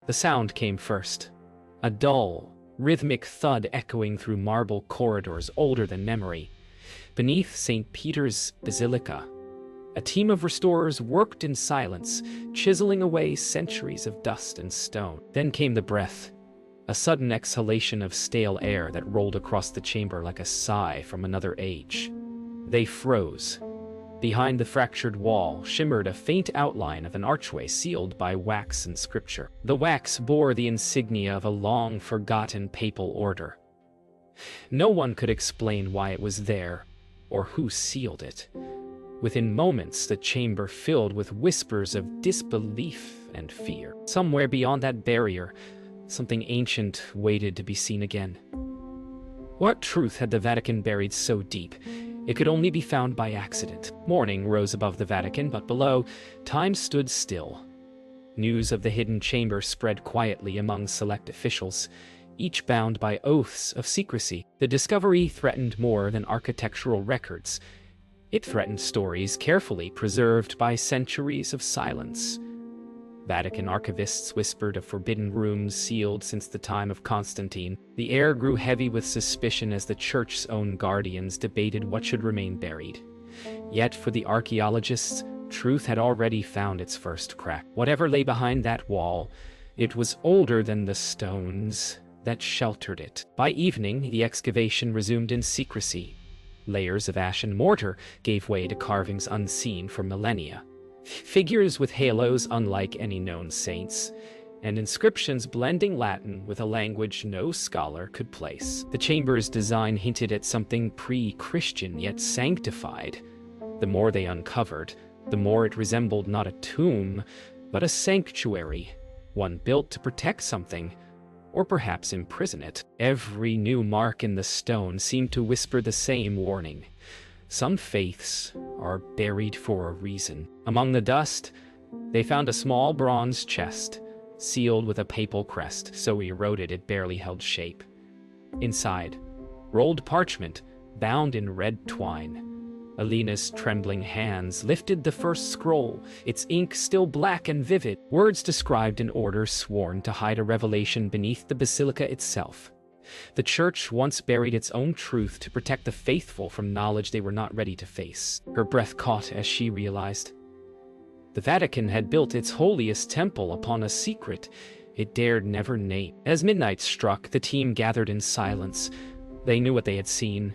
The sound came first, a dull, rhythmic thud echoing through marble corridors older than memory. Beneath St. Peter's Basilica, a team of restorers worked in silence, chiseling away centuries of dust and stone. Then came the breath, a sudden exhalation of stale air that rolled across the chamber like a sigh from another age. They froze. Behind the fractured wall shimmered a faint outline of an archway sealed by wax and scripture. The wax bore the insignia of a long-forgotten papal order. No one could explain why it was there, or who sealed it. Within moments, the chamber filled with whispers of disbelief and fear. Somewhere beyond that barrier, something ancient waited to be seen again. What truth had the Vatican buried so deep it could only be found by accident? Morning rose above the Vatican, but below, time stood still. News of the hidden chamber spread quietly among select officials, each bound by oaths of secrecy. The discovery threatened more than architectural records. It threatened stories carefully preserved by centuries of silence. Vatican archivists whispered of forbidden rooms sealed since the time of Constantine. The air grew heavy with suspicion as the Church's own guardians debated what should remain buried. Yet for the archaeologists, truth had already found its first crack. Whatever lay behind that wall, it was older than the stones that sheltered it. By evening, the excavation resumed in secrecy. Layers of ash and mortar gave way to carvings unseen for millennia. Figures with halos unlike any known saints, and inscriptions blending Latin with a language no scholar could place. The chamber's design hinted at something pre-Christian yet sanctified. The more they uncovered, the more it resembled not a tomb, but a sanctuary, one built to protect something, or perhaps imprison it. Every new mark in the stone seemed to whisper the same warning. Some faiths are buried for a reason. Among the dust, they found a small bronze chest, sealed with a papal crest so eroded it barely held shape. Inside, rolled parchment, bound in red twine. Alina's trembling hands lifted the first scroll, its ink still black and vivid. Words described an order sworn to hide a revelation beneath the basilica itself. The Church once buried its own truth to protect the faithful from knowledge they were not ready to face. Her breath caught as she realized. The Vatican had built its holiest temple upon a secret it dared never name. As midnight struck, the team gathered in silence. They knew what they had seen.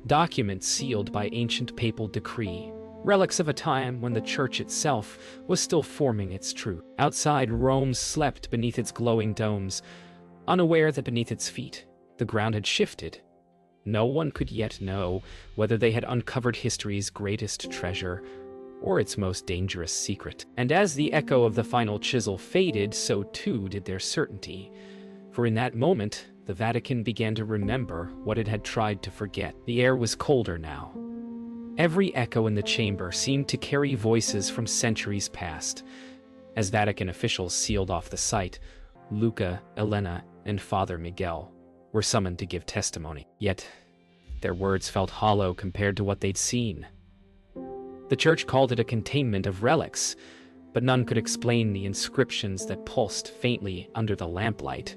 Documents sealed by ancient papal decree. Relics of a time when the Church itself was still forming its truth. Outside, Rome slept beneath its glowing domes, unaware that beneath its feet, the ground had shifted. No one could yet know whether they had uncovered history's greatest treasure or its most dangerous secret. And as the echo of the final chisel faded, so too did their certainty. For in that moment, the Vatican began to remember what it had tried to forget. The air was colder now. Every echo in the chamber seemed to carry voices from centuries past. As Vatican officials sealed off the site, Luca, Elena, and Father Miguel were summoned to give testimony. Yet, their words felt hollow compared to what they'd seen. The Church called it a containment of relics, but none could explain the inscriptions that pulsed faintly under the lamplight.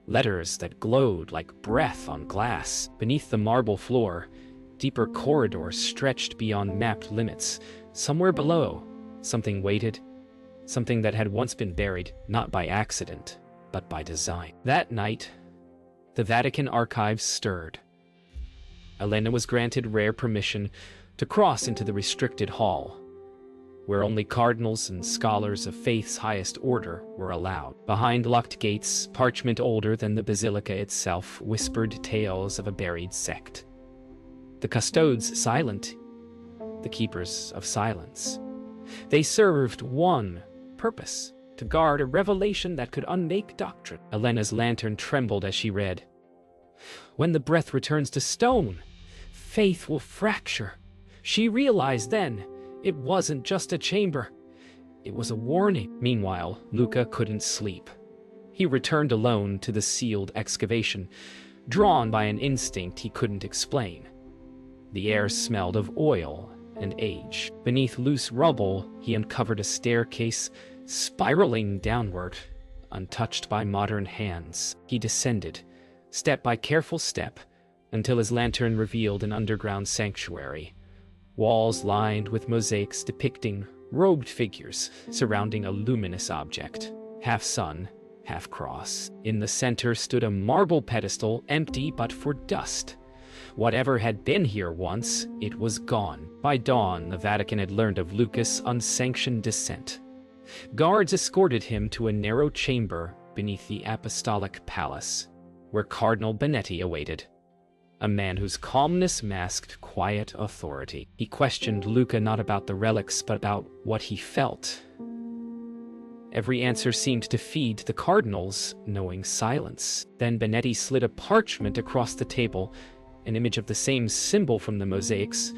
Letters that glowed like breath on glass. Beneath the marble floor, deeper corridors stretched beyond mapped limits. Somewhere below, something waited, something that had once been buried, not by accident, but by design. That night, the Vatican archives stirred. Elena was granted rare permission to cross into the restricted hall, where only cardinals and scholars of faith's highest order were allowed. Behind locked gates, parchment older than the basilica itself whispered tales of a buried sect. The custodes silent, the keepers of silence. They served one purpose: to guard a revelation that could unmake doctrine. Elena's lantern trembled as she read. When the breath returns to stone, faith will fracture. She realized then, it wasn't just a chamber. It was a warning. Meanwhile, Luca couldn't sleep. He returned alone to the sealed excavation, drawn by an instinct he couldn't explain. The air smelled of oil and age. Beneath loose rubble, he uncovered a staircase spiraling downward, untouched by modern hands. He descended, step by careful step, until his lantern revealed an underground sanctuary. Walls lined with mosaics depicting robed figures surrounding a luminous object, half sun, half cross. In the center stood a marble pedestal, empty but for dust. Whatever had been here once, it was gone. By dawn, the Vatican had learned of Lucas' unsanctioned descent. Guards escorted him to a narrow chamber beneath the apostolic palace, where Cardinal Benetti awaited, a man whose calmness masked quiet authority. He questioned Luca not about the relics, but about what he felt. Every answer seemed to feed the cardinal's knowing silence. Then Benetti slid a parchment across the table, an image of the same symbol from the mosaics,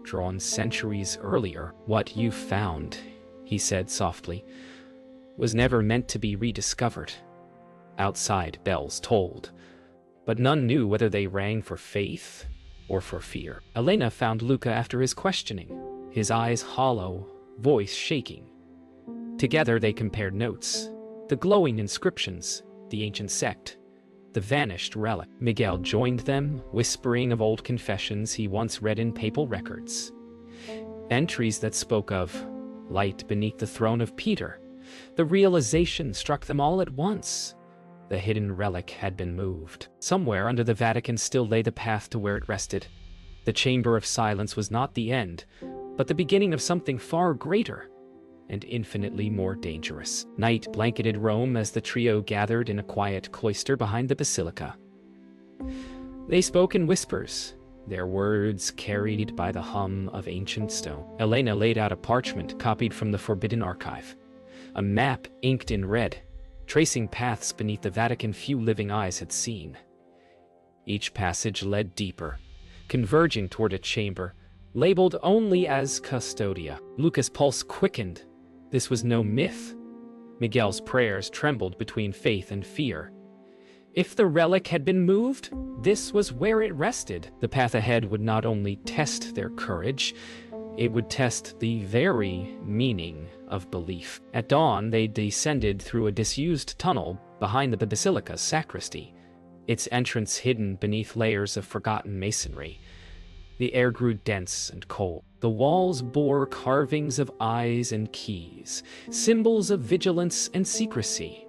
drawn centuries earlier. "What you found," he said softly, "was never meant to be rediscovered." Outside, bells tolled, but none knew whether they rang for faith or for fear. Elena found Luca after his questioning, his eyes hollow, voice shaking. Together they compared notes, the glowing inscriptions, the ancient sect, the vanished relic. Miguel joined them, whispering of old confessions he once read in papal records. Entries that spoke of light beneath the throne of Peter. The realization struck them all at once. The hidden relic had been moved. Somewhere under the Vatican still lay the path to where it rested. The Chamber of Silence was not the end, but the beginning of something far greater and infinitely more dangerous. Night blanketed Rome as the trio gathered in a quiet cloister behind the basilica. They spoke in whispers, their words carried by the hum of ancient stone. Elena laid out a parchment copied from the Forbidden Archive, a map inked in red, tracing paths beneath the Vatican few living eyes had seen. Each passage led deeper, converging toward a chamber, labeled only as Custodia. Lucas' pulse quickened. This was no myth. Miguel's prayers trembled between faith and fear. If the relic had been moved, this was where it rested. The path ahead would not only test their courage, it would test the very meaning of belief. At dawn, they descended through a disused tunnel behind the basilica's sacristy, its entrance hidden beneath layers of forgotten masonry. The air grew dense and cold. The walls bore carvings of eyes and keys, symbols of vigilance and secrecy.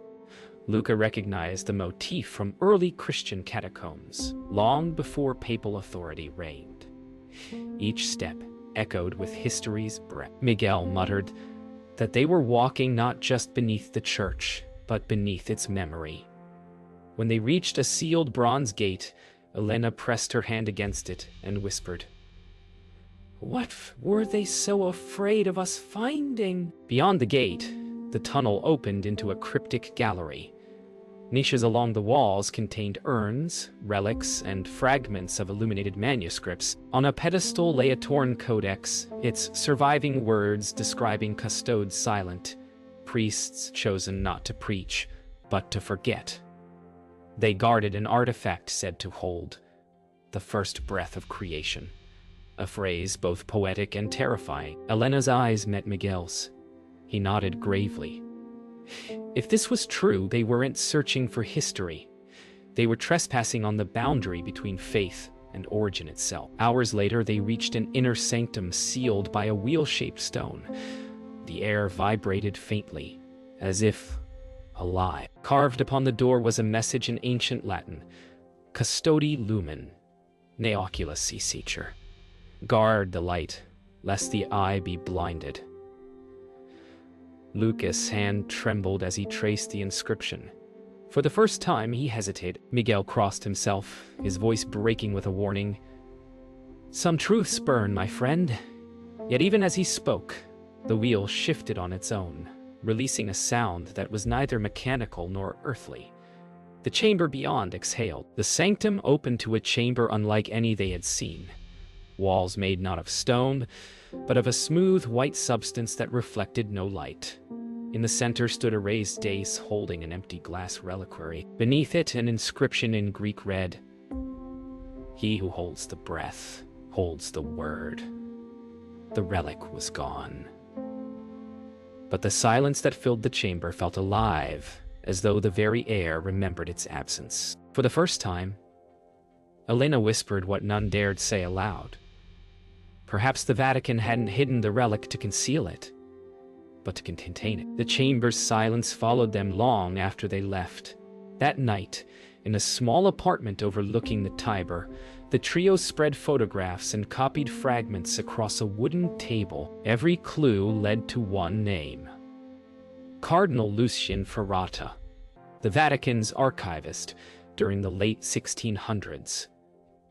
Luca recognized the motif from early Christian catacombs, long before papal authority reigned. Each step echoed with history's breath. Miguel muttered that they were walking not just beneath the church, but beneath its memory. When they reached a sealed bronze gate, Elena pressed her hand against it and whispered, "What were they so afraid of us finding?" Beyond the gate, the tunnel opened into a cryptic gallery. Niches along the walls contained urns, relics, and fragments of illuminated manuscripts. On a pedestal lay a torn codex, its surviving words describing custodes silent, priests chosen not to preach, but to forget. They guarded an artifact said to hold the first breath of creation, a phrase both poetic and terrifying. Elena's eyes met Miguel's. He nodded gravely. If this was true, they weren't searching for history. They were trespassing on the boundary between faith and origin itself. Hours later, they reached an inner sanctum sealed by a wheel-shaped stone. The air vibrated faintly, as if alive. Carved upon the door was a message in ancient Latin, Custodi lumen, ne oculis si secer. Guard the light, lest the eye be blinded. Lucas' hand trembled as he traced the inscription. For the first time, he hesitated. Miguel crossed himself, his voice breaking with a warning. "Some truths burn, my friend." Yet even as he spoke, the wheel shifted on its own, releasing a sound that was neither mechanical nor earthly. The chamber beyond exhaled. The sanctum opened to a chamber unlike any they had seen. Walls made not of stone, but of a smooth white substance that reflected no light. In the center stood a raised dais holding an empty glass reliquary. Beneath it, an inscription in Greek read, "He who holds the breath holds the word." The relic was gone. But the silence that filled the chamber felt alive, as though the very air remembered its absence. For the first time, Elena whispered what none dared say aloud. Perhaps the Vatican hadn't hidden the relic to conceal it, but to contain it. The chamber's silence followed them long after they left. That night, in a small apartment overlooking the Tiber, the trio spread photographs and copied fragments across a wooden table. Every clue led to one name: Cardinal Lucian Ferrata, the Vatican's archivist during the late 1600s.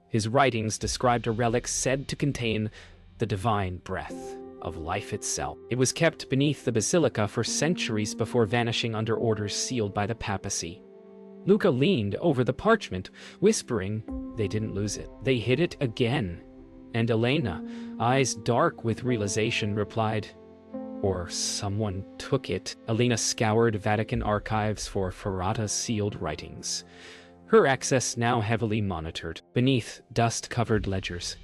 His writings described a relic said to contain the divine breath of life itself. It was kept beneath the basilica for centuries before vanishing under orders sealed by the papacy. Luca leaned over the parchment, whispering, "They didn't lose it. They hid it again." And Elena, eyes dark with realization, replied, "Or someone took it." Elena scoured Vatican archives for Ferrata's sealed writings, her access now heavily monitored. Beneath dust-covered ledgers,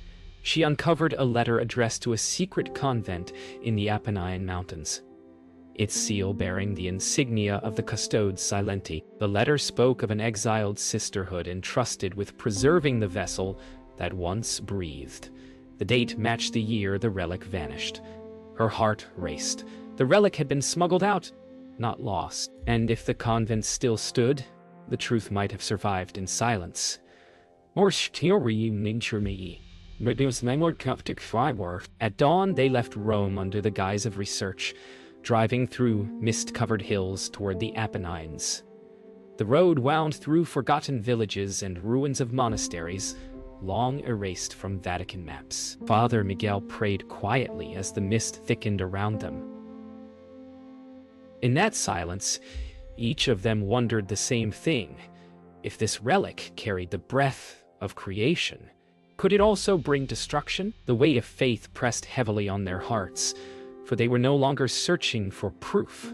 she uncovered a letter addressed to a secret convent in the Apennine Mountains, its seal bearing the insignia of the Custodes Silenti. The letter spoke of an exiled sisterhood entrusted with preserving the vessel that once breathed. The date matched the year the relic vanished. Her heart raced. The relic had been smuggled out, not lost. And if the convent still stood, the truth might have survived in silence. More story nature me. But there's no more Coptic firework. At dawn, they left Rome under the guise of research, driving through mist-covered hills toward the Apennines. The road wound through forgotten villages and ruins of monasteries, long erased from Vatican maps. Father Miguel prayed quietly as the mist thickened around them. In that silence, each of them wondered the same thing. If this relic carried the breath of creation, could it also bring destruction? The weight of faith pressed heavily on their hearts, for they were no longer searching for proof,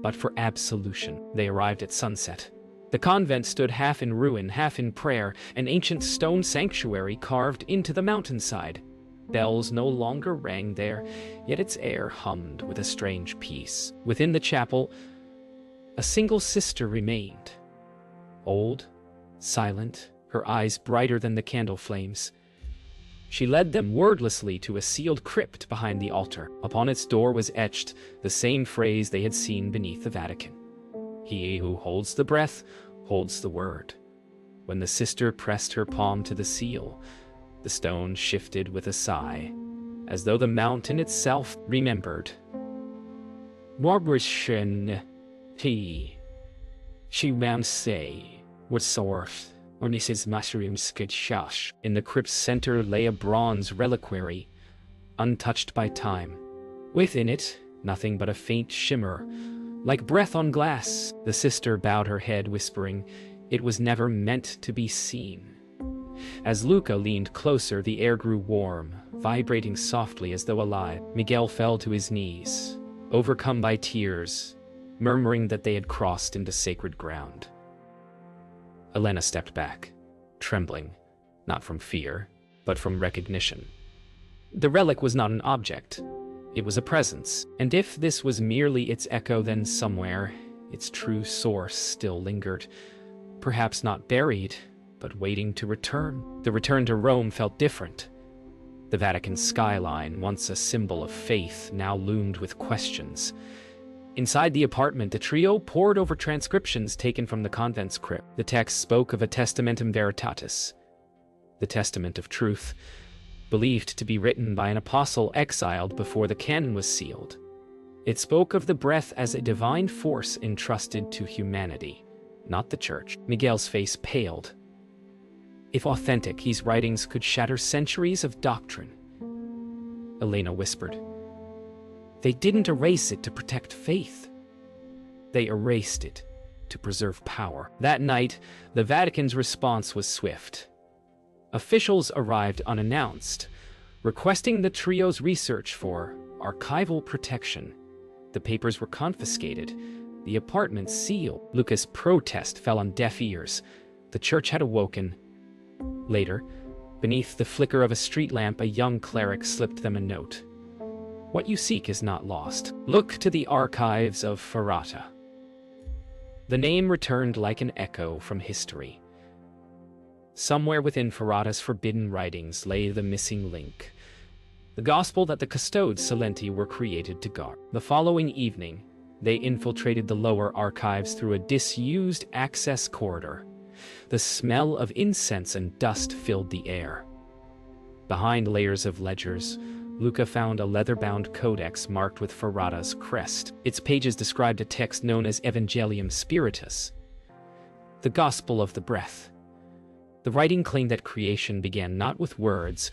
but for absolution. They arrived at sunset. The convent stood half in ruin, half in prayer, an ancient stone sanctuary carved into the mountainside. Bells no longer rang there, yet its air hummed with a strange peace. Within the chapel, a single sister remained. Old, silent, her eyes brighter than the candle flames. She led them wordlessly to a sealed crypt behind the altar. Upon its door was etched the same phrase they had seen beneath the Vatican: "He who holds the breath holds the word." When the sister pressed her palm to the seal, the stone shifted with a sigh, as though the mountain itself remembered. "Marbrischen he. She wound say, was sorf. Or Mrs. Mushrooms could shush." In the crypt's center lay a bronze reliquary, untouched by time. Within it, nothing but a faint shimmer, like breath on glass. The sister bowed her head, whispering, "It was never meant to be seen." As Luca leaned closer, the air grew warm, vibrating softly as though alive. Miguel fell to his knees, overcome by tears, murmuring that they had crossed into sacred ground. Elena stepped back, trembling, not from fear, but from recognition. The relic was not an object. It was a presence, and if this was merely its echo, then somewhere, its true source still lingered, perhaps not buried, but waiting to return. The return to Rome felt different. The Vatican skyline, once a symbol of faith, now loomed with questions. Inside the apartment, the trio pored over transcriptions taken from the convent's crypt. The text spoke of a testamentum veritatis, the testament of truth, believed to be written by an apostle exiled before the canon was sealed. It spoke of the breath as a divine force entrusted to humanity, not the church. Miguel's face paled. If authentic, these writings could shatter centuries of doctrine. Elena whispered, "They didn't erase it to protect faith. They erased it to preserve power." That night, the Vatican's response was swift. Officials arrived unannounced, requesting the trio's research for archival protection. The papers were confiscated, the apartment sealed. Luca's protest fell on deaf ears. The church had awoken. Later, beneath the flicker of a street lamp, a young cleric slipped them a note. "What you seek is not lost. Look to the archives of Ferrata." The name returned like an echo from history. Somewhere within Ferrata's forbidden writings lay the missing link, the gospel that the custodes silenti were created to guard. The following evening, they infiltrated the lower archives through a disused access corridor. The smell of incense and dust filled the air. Behind layers of ledgers, Luca found a leather-bound codex marked with Ferrata's crest. Its pages described a text known as Evangelium Spiritus, the Gospel of the Breath. The writing claimed that creation began not with words,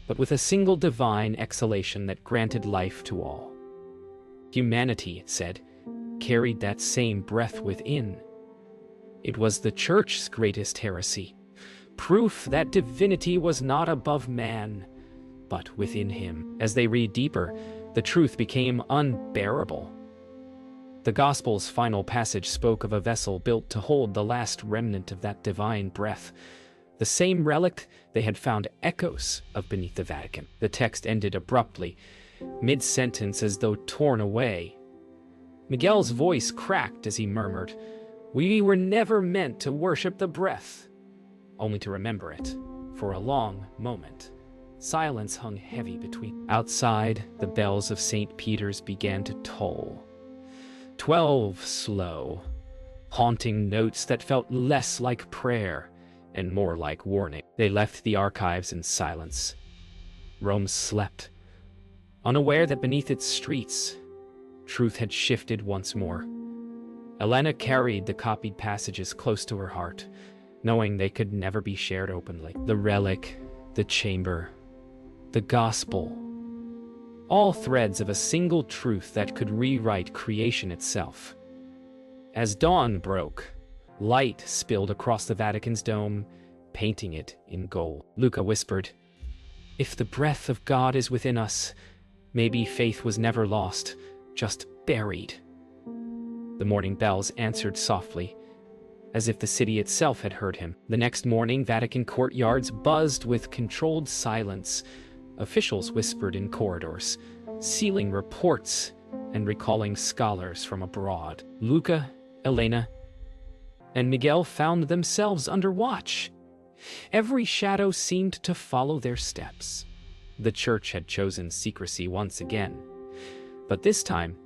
but with a single divine exhalation that granted life to all. Humanity, it said, carried that same breath within. It was the Church's greatest heresy, proof that divinity was not above man, but within him. As they read deeper, the truth became unbearable. The Gospel's final passage spoke of a vessel built to hold the last remnant of that divine breath, the same relic they had found echoes of beneath the Vatican. The text ended abruptly, mid-sentence as though torn away. Miguel's voice cracked as he murmured, "We were never meant to worship the breath," only to remember it. For a long moment, silence hung heavy between. Outside, the bells of St. Peter's began to toll. 12 slow, haunting notes that felt less like prayer and more like warning. They left the archives in silence. Rome slept, unaware that beneath its streets, truth had shifted once more. Elena carried the copied passages close to her heart, knowing they could never be shared openly. The relic, the chamber, the gospel, all threads of a single truth that could rewrite creation itself. As dawn broke, light spilled across the Vatican's dome, painting it in gold. Luca whispered, "If the breath of God is within us, maybe faith was never lost, just buried." The morning bells answered softly, as if the city itself had heard him. The next morning, Vatican courtyards buzzed with controlled silence. Officials whispered in corridors, sealing reports and recalling scholars from abroad. Luca, Elena, and Miguel found themselves under watch. Every shadow seemed to follow their steps. The Church had chosen secrecy once again, but this time,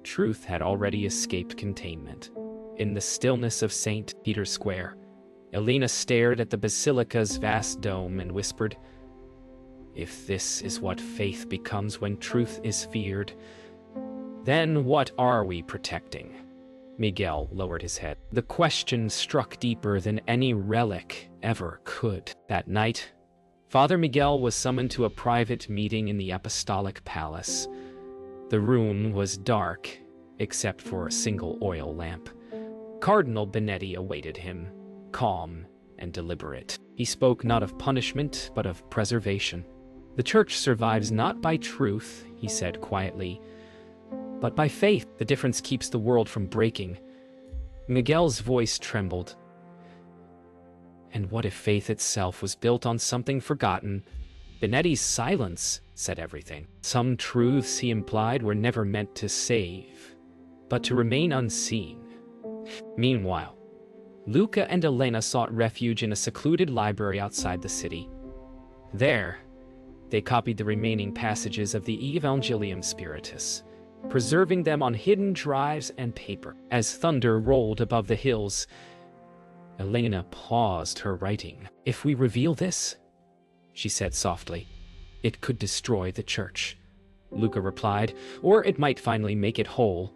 truth had already escaped containment. In the stillness of St. Peter's Square, Elena stared at the basilica's vast dome and whispered, "If this is what faith becomes when truth is feared, then what are we protecting?" Miguel lowered his head. The question struck deeper than any relic ever could. That night, Father Miguel was summoned to a private meeting in the Apostolic Palace. The room was dark, except for a single oil lamp. Cardinal Benetti awaited him, calm and deliberate. He spoke not of punishment, but of preservation. "The Church survives not by truth," he said quietly, "but by faith. The difference keeps the world from breaking." Miguel's voice trembled. "And what if faith itself was built on something forgotten?" Benetti's silence said everything. Some truths, he implied, were never meant to save, but to remain unseen. Meanwhile, Luca and Elena sought refuge in a secluded library outside the city. There, they copied the remaining passages of the Evangelium Spiritus, preserving them on hidden drives and paper. As thunder rolled above the hills, Elena paused her writing. "If we reveal this," she said softly, "it could destroy the Church." Luca replied, "Or it might finally make it whole."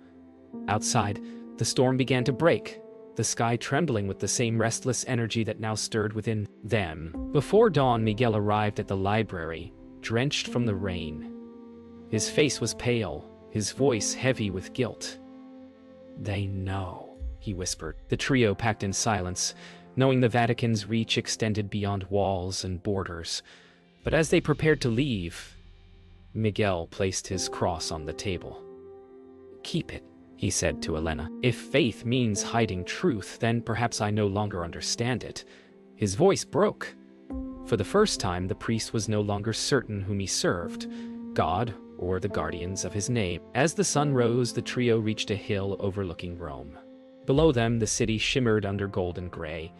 Outside, the storm began to break, the sky trembling with the same restless energy that now stirred within them. Before dawn, Miguel arrived at the library, drenched from the rain. His face was pale, his voice heavy with guilt. "They know," he whispered. The trio packed in silence, knowing the Vatican's reach extended beyond walls and borders. But as they prepared to leave, Miguel placed his cross on the table. "Keep it," he said to Elena. "If faith means hiding truth, then perhaps I no longer understand it." His voice broke. For the first time, the priest was no longer certain whom he served, God or the guardians of his name. As the sun rose, the trio reached a hill overlooking Rome. Below them, the city shimmered under golden gray,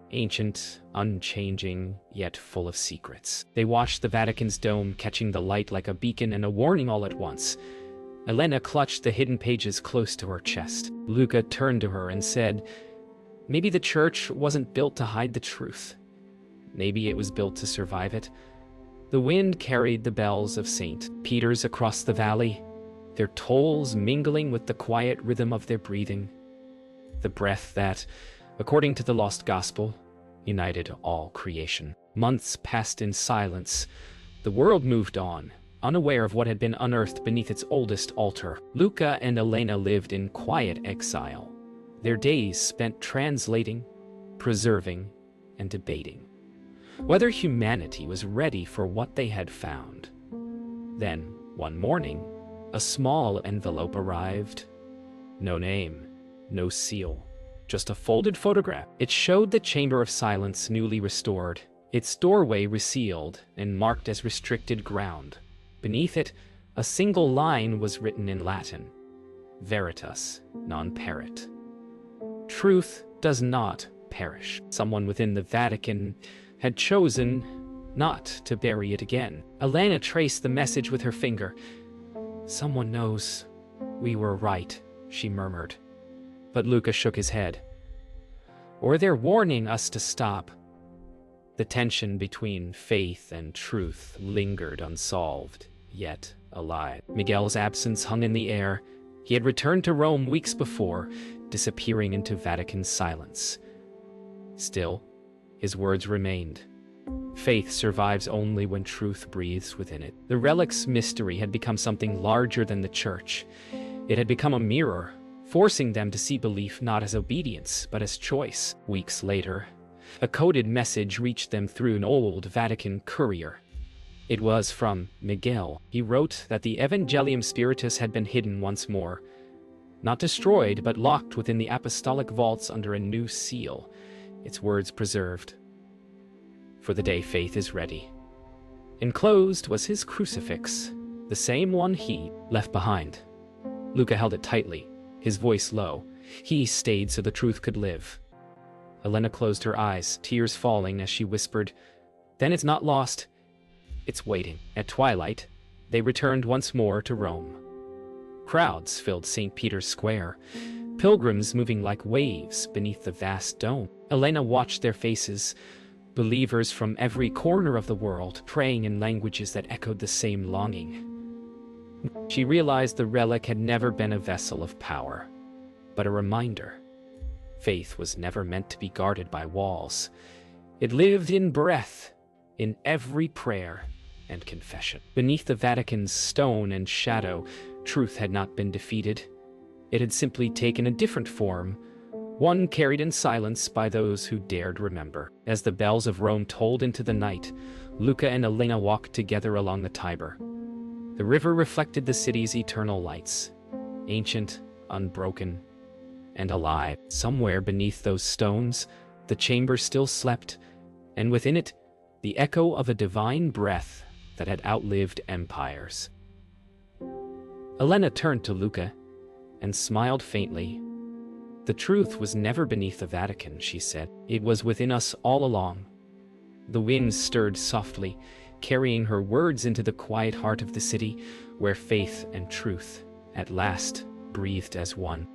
ancient, unchanging, yet full of secrets. They watched the Vatican's dome catching the light like a beacon and a warning all at once. Elena clutched the hidden pages close to her chest. Luca turned to her and said, "Maybe the church wasn't built to hide the truth. Maybe it was built to survive it." The wind carried the bells of St. Peter's across the valley, their tolls mingling with the quiet rhythm of their breathing. The breath that, according to the lost gospel, united all creation. Months passed in silence. The world moved on, unaware of what had been unearthed beneath its oldest altar. Luca and Elena lived in quiet exile, their days spent translating, preserving, and debating whether humanity was ready for what they had found. Then, one morning, a small envelope arrived. No name, no seal, just a folded photograph. It showed the Chamber of Silence newly restored, its doorway resealed and marked as restricted ground. Beneath it, a single line was written in Latin: Veritas non perit. Truth does not perish. Someone within the Vatican had chosen not to bury it again. Elena traced the message with her finger. "Someone knows. We were right," she murmured. But Luca shook his head. "Or they're warning us to stop." The tension between faith and truth lingered unsolved, yet alive. Miguel's absence hung in the air. He had returned to Rome weeks before, disappearing into Vatican silence. Still, his words remained. Faith survives only when truth breathes within it. The relic's mystery had become something larger than the church. It had become a mirror, forcing them to see belief not as obedience, but as choice. Weeks later, a coded message reached them through an old Vatican courier. It was from Miguel. He wrote that the Evangelium Spiritus had been hidden once more, not destroyed, but locked within the apostolic vaults under a new seal, its words preserved. For the day faith is ready. Enclosed was his crucifix, the same one he left behind. Luca held it tightly, his voice low. He stayed so the truth could live. Elena closed her eyes, tears falling as she whispered, "Then it's not lost. It's waiting." At twilight, they returned once more to Rome. Crowds filled St. Peter's Square, pilgrims moving like waves beneath the vast dome. Elena watched their faces, believers from every corner of the world, praying in languages that echoed the same longing. She realized the relic had never been a vessel of power, but a reminder. Faith was never meant to be guarded by walls. It lived in breath, in every prayer and confession. Beneath the Vatican's stone and shadow, truth had not been defeated. It had simply taken a different form, one carried in silence by those who dared remember. As the bells of Rome tolled into the night, Luca and Elena walked together along the Tiber. The river reflected the city's eternal lights, ancient, unbroken, and alive. Somewhere beneath those stones, the chamber still slept, and within it, the echo of a divine breath that had outlived empires. Elena turned to Luca and smiled faintly. "The truth was never beneath the Vatican," she said. "It was within us all along." The wind stirred softly, carrying her words into the quiet heart of the city, where faith and truth, at last, breathed as one.